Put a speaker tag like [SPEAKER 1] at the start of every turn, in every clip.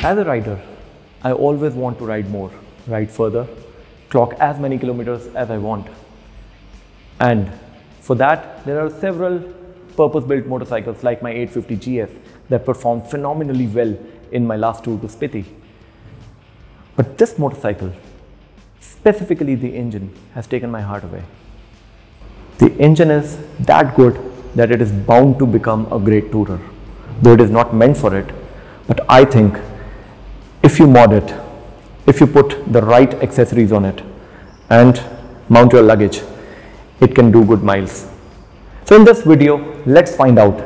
[SPEAKER 1] As a rider, I always want to ride more, ride further, clock as many kilometers as I want. And for that, there are several purpose-built motorcycles like my 850 GS that perform phenomenally well in my last tour to Spiti. But this motorcycle, specifically the engine, has taken my heart away. The engine is that good that it is bound to become a great tourer. Though it is not meant for it, but I think if you mod it, if you put the right accessories on it and mount your luggage, it can do good miles. So in this video, let's find out,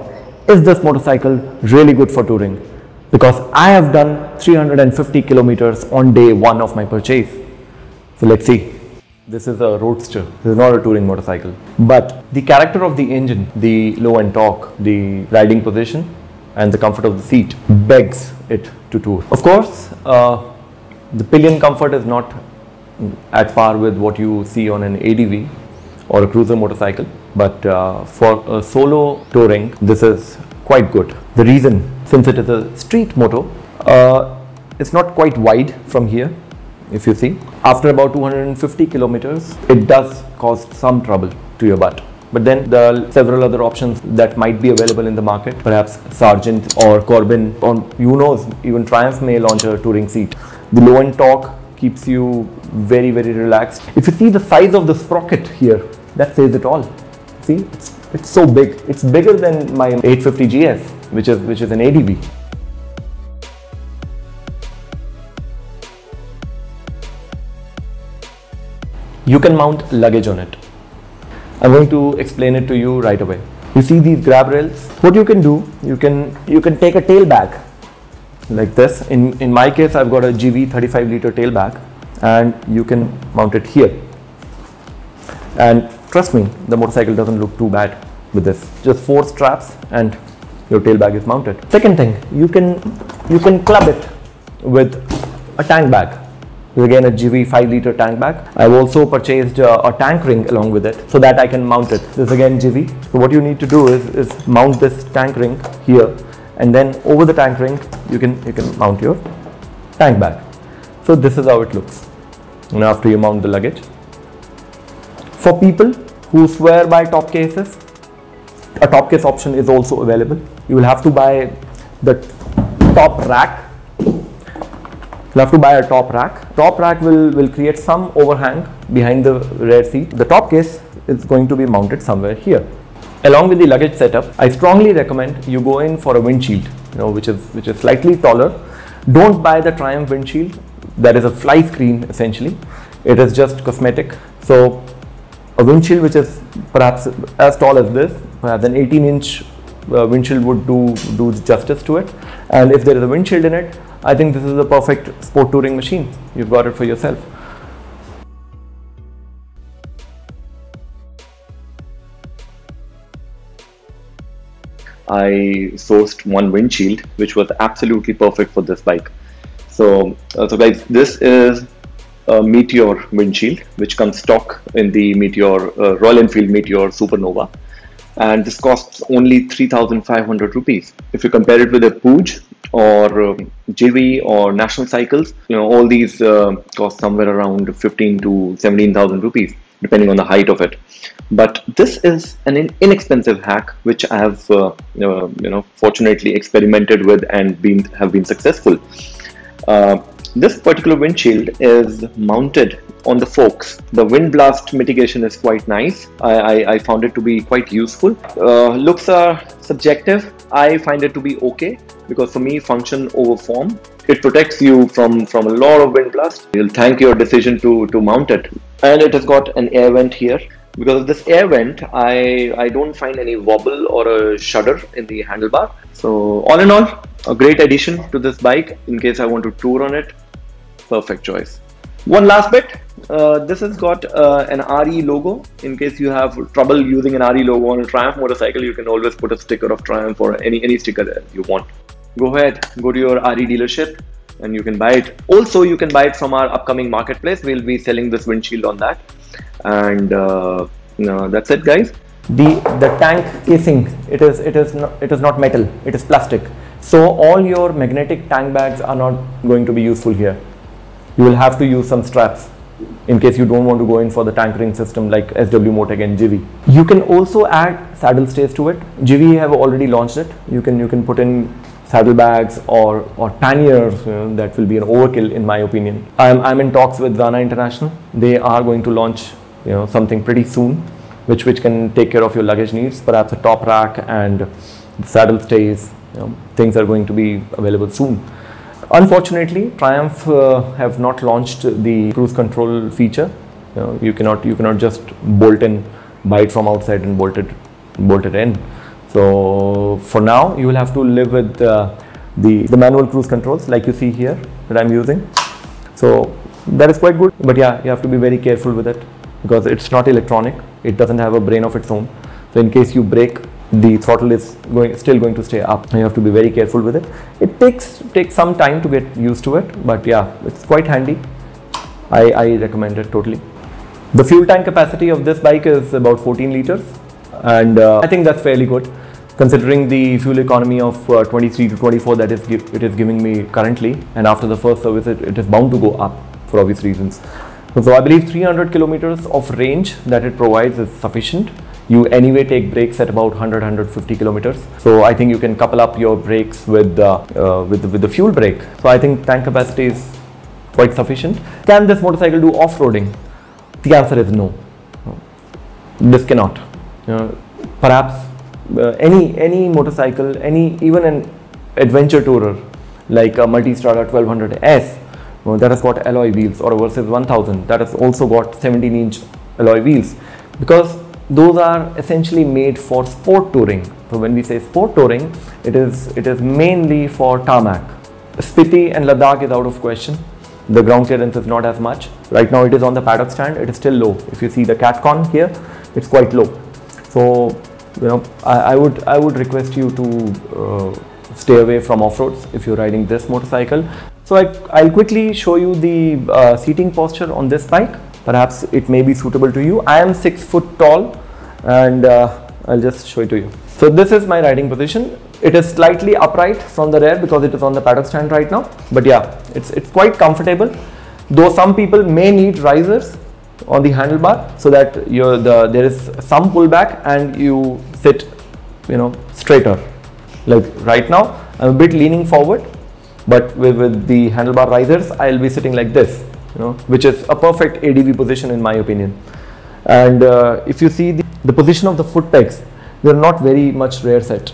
[SPEAKER 1] is this motorcycle really good for touring? Because I have done 350 kilometers on day one of my purchase. So let's see. This is a roadster, this is not a touring motorcycle. But the character of the engine, the low end torque, the riding position and the comfort of the seat begs it to tour. Of course, the pillion comfort is not at par with what you see on an ADV or a cruiser motorcycle. But for a solo touring, this is quite good. The reason, since it is a street moto, it's not quite wide from here. If you see, after about 250 kilometers, it does cause some trouble to your butt. But then there are several other options that might be available in the market. Perhaps Sargent or Corbin, or who knows, even Triumph may launch a touring seat. The low end torque keeps you very, very relaxed. If you see the size of the sprocket here, that says it all. See, it's so big. It's bigger than my 850 GS, which is an ADV. You can mount luggage on it. I'm going to explain it to you right away. You see these grab rails? What you can do, you can take a tail bag like this. In my case, I've got a GV 35 liter tail bag, and you can mount it here. And trust me, the motorcycle doesn't look too bad with this. Just 4 straps and your tail bag is mounted. Second thing, you can club it with a tank bag. Again, a GV 5 liter tank bag. I've also purchased a tank ring along with it so that I can mount it. This is again GV. So what you need to do is mount this tank ring here, and then over the tank ring you can mount your tank bag. So this is how it looks. And after you mount the luggage. For people who swear by top cases, a top case option is also available. You will have to buy the top rack. You'll have to buy a top rack. Top rack will create some overhang behind the rear seat. The top case is going to be mounted somewhere here. Along with the luggage setup, I strongly recommend you go in for a windshield, which is slightly taller. Don't buy the Triumph windshield. That is a fly screen essentially. It is just cosmetic. So a windshield which is perhaps as tall as this, perhaps an 18-inch windshield would do justice to it. And if there is a windshield in it, I think this is the perfect sport touring machine. You've got it for yourself.
[SPEAKER 2] I sourced one windshield which was absolutely perfect for this bike. So guys, this is a Meteor windshield which comes stock in the Meteor Royal Enfield Meteor Supernova, and this costs only 3,500 rupees. If you compare it with a Puig or GV or National Cycles, all these cost somewhere around 15 to 17,000 rupees depending on the height of it. But this is an inexpensive hack which I have fortunately experimented with and have been successful. This particular windshield is mounted on the forks. The wind blast mitigation is quite nice. I found it to be quite useful. Looks are subjective. I find it to be okay because for me, function over form. It protects you from a lot of wind blast. You'll thank your decision to mount it. And it has got an air vent here. Because of this air vent, I don't find any wobble or a shudder in the handlebar. So all in all, a great addition to this bike in case I want to tour on it. Perfect choice. One last bit, this has got an RE logo. In case you have trouble using an RE logo on a Triumph motorcycle, you can always put a sticker of Triumph or any sticker that you want. Go ahead, go to your RE dealership and you can buy it. Also, you can buy it from our upcoming marketplace. We'll be selling this windshield on that. And that's it, guys.
[SPEAKER 1] The tank casing, it is not metal, it is plastic. So all your magnetic tank bags are not going to be useful here. You will have to use some straps in case you don't want to go in for the tank ring system like SW Motec and GV. You can also add saddle stays to it. GV have already launched it. You can put in saddlebags or panniers. That will be an overkill in my opinion. I'm in talks with Zana International. They are going to launch something pretty soon, which can take care of your luggage needs. Perhaps a top rack and saddle stays. Things are going to be available soon. Unfortunately, Triumph have not launched the cruise control feature. You cannot just bolt in, buy it from outside and bolt it in. So for now, you will have to live with the manual cruise controls like you see here that I'm using. So that is quite good. But yeah, you have to be very careful with it because it's not electronic. It doesn't have a brain of its own. So in case you brake, the throttle is still going to stay up. You have to be very careful with it. It takes some time to get used to it, but yeah, it's quite handy. I recommend it totally. The fuel tank capacity of this bike is about 14 liters, and I think that's fairly good considering the fuel economy of 23 to 24 that it is giving me currently, and after the first service it is bound to go up for obvious reasons. So I believe 300 kilometers of range that it provides is sufficient. You anyway take brakes at about 100-150 kilometers. So I think you can couple up your brakes with the fuel brake. So I think tank capacity is quite sufficient. Can this motorcycle do off-roading? The answer is no. This cannot. Perhaps any motorcycle, even an adventure tourer like a Multistrada 1200S that has got alloy wheels, or a Versys 1000 that has also got 17-inch alloy wheels, because those are essentially made for sport touring. So when we say sport touring, it is mainly for tarmac. Spiti and Ladakh is out of question. The ground clearance is not as much. Right now it is on the paddock stand, it is still low. If you see the CatCon here, it's quite low. So I would request you to stay away from off-roads if you're riding this motorcycle. So I'll quickly show you the seating posture on this bike. Perhaps it may be suitable to you. I am 6 foot tall, and I'll just show it to you. So this is my riding position. It is slightly upright from the rear because it is on the paddock stand right now. But yeah, it's quite comfortable. Though some people may need risers on the handlebar so that there is some pullback and you sit straighter. Like right now, I'm a bit leaning forward, but with the handlebar risers, I'll be sitting like this. Which is a perfect ADV position in my opinion. And if you see the position of the foot pegs, they're not very much rear set.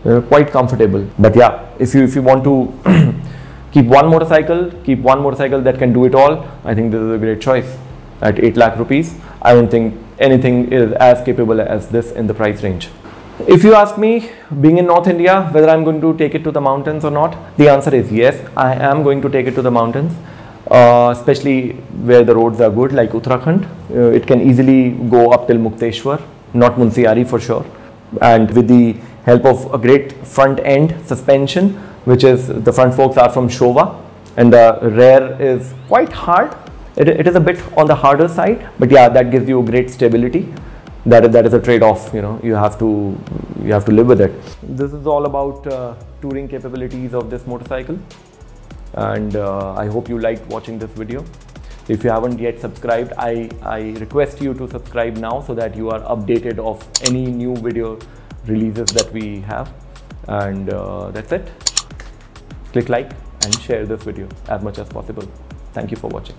[SPEAKER 1] They're quite comfortable. But yeah, if you want to keep one motorcycle that can do it all, I think this is a great choice. At 8 lakh rupees, I don't think anything is as capable as this in the price range. If you ask me, being in North India, whether I'm going to take it to the mountains or not, the answer is yes, I am going to take it to the mountains. Especially where the roads are good, like Uttarakhand. It can easily go up till Mukteshwar, not Munsiari for sure. And with the help of a great front end suspension, which is the front forks are from Showa, and the rear is quite hard. It is a bit on the harder side, but yeah, that gives you great stability. That is a trade-off. You have to live with it. This is all about touring capabilities of this motorcycle. And I hope you liked watching this video. If you haven't yet subscribed, I request you to subscribe now so that you are updated of any new video releases that we have. And that's it. Click like and share this video as much as possible. Thank you for watching.